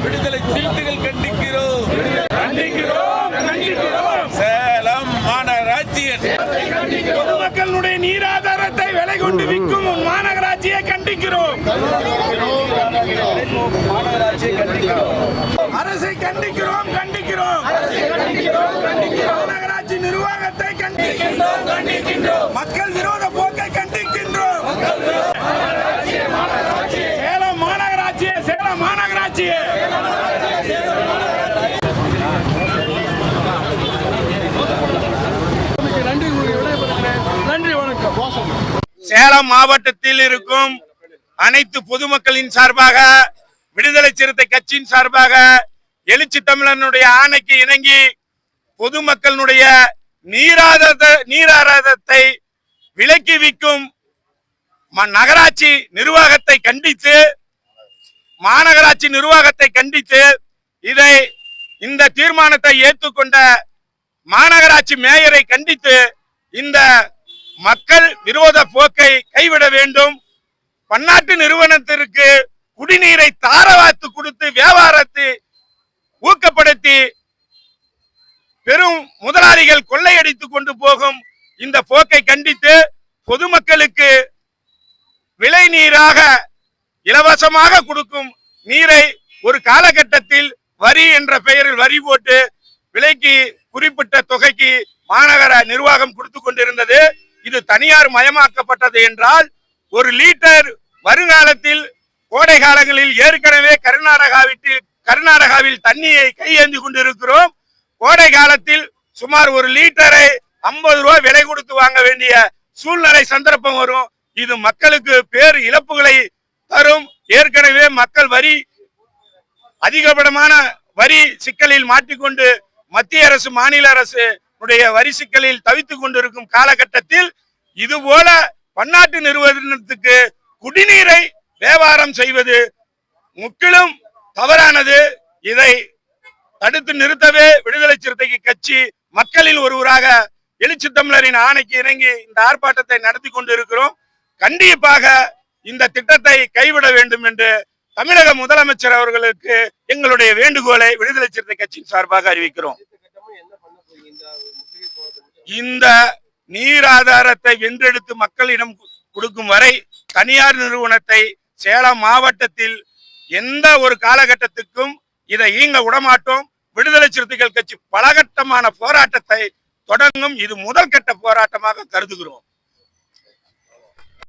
விடுதலை சிறுத்தைகள் கண்டிக்கிறோம். சேலம் மாநகராட்சி பொதுமக்களுடைய நீராதாரத்தை விலை கொண்டு விற்கும் மாநகராட்சியை கண்டிக்கிறோம். அரசை கண்டிக்கிறோம். மாநகராட்சி நிர்வாகத்தை கண்டிக்கின்றோம். மக்கள் விரோத போக்கை கண்டிக்கின்றோம். சேலம் மாநகராட்சியே நன்றி, வணக்கம். சேலம் மாவட்டத்தில் இருக்கும் அனைத்து பொதுமக்களின் சார்பாக, விடுதலை சிறுத்தை கட்சியின் சார்பாக, எழுச்சி தமிழனுடைய ஆணைக்கு இணங்கி பொதுமக்களுடைய நீராதாரத்தை விலக்கி விற்கும் நகராட்சி நிர்வாகத்தை கண்டித்து, மாநகராட்சி நிர்வாகத்தை கண்டித்து இந்த தீர்மானத்தை ஏற்றுக்கொண்ட மாநகராட்சி மேயரை கண்டித்து இந்த மக்கள் விரோத போக்கை கைவிட வேண்டும். பன்னாட்டு நிறுவனத்திற்கு குடிநீரை தாரவாத்து கொடுத்து வியாபாரத்தை ஊக்கப்படுத்தி பெரும் முதலாளிகள் கொள்ளையடித்துக் கொண்டு போகும் இந்த போக்கை கண்டித்து பொதுமக்களுக்கு விலை நீராக இலவசமாக கொடுக்கும் நீரை ஒரு காலகட்டத்தில் வரி என்ற பெயரில் வரி போட்டு விலைக்கு குறிப்பிட்ட தொகைக்கு மாநகர நிர்வாகம் கொடுத்து கொண்டிருந்தது. இது தனியார் மயமாக்கப்பட்டது என்றால் ஒரு லிட்டர் வருங்காலத்தில் கோடை காலங்களில் ஏற்கனவே கர்நாடகாவில் தண்ணியை கையேந்தி கொண்டிருக்கிறோம். கோடை காலத்தில் சுமார் ஒரு லிட்டரை 50 ரூபாய் விலை கொடுத்து வாங்க வேண்டிய சூழ்நிலை சந்தர்ப்பம் வரும். இது மக்களுக்கு பேர் இழப்புகளை தரும். ஏற்கனவே மக்கள் அதிகபட்சமான வரி சிக்கலில் மாட்டிக்கொண்டு மத்திய அரசு மாநில அரசு வரி சிக்கலில் தவித்துக் கொண்டிருக்கும் காலகட்டத்தில் இதுபோல பன்னாட்டு நிறுவனத்துக்கு குடிநீரை வியாபாரம் செய்வது முற்றிலும் தவறானது. இதை தடுத்து நிறுத்தவே விடுதலை சிறுத்தை கட்சி மக்களில் ஒருவராக எழுச்சி தமிழரின் ஆணைக்கு இணங்கி இந்த ஆர்ப்பாட்டத்தை நடத்தி கொண்டிருக்கிறோம். கண்டிப்பாக இந்த திட்டத்தை கைவிட வேண்டும் என்று தமிழக முதலமைச்சர் அவர்களுக்கு எங்களுடைய வேண்டுகோளை விடுதலை சிறுத்தை கட்சியின் சார்பாக அறிவிக்கிறோம். இந்த நீர் ஆதாரத்தை வென்றெடுத்து மக்களிடம் கொடுக்கும் வரை தனியார் நிறுவனத்தை சேலம் மாவட்டத்தில் எந்த ஒரு காலகட்டத்துக்கும் இதை இயங்க விடமாட்டோம். விடுதலை சிறுத்தைகள் கட்சி பலகட்டமான போராட்டத்தை தொடங்கும். இது முதல் கட்ட போராட்டமாக கருதுகிறோம்.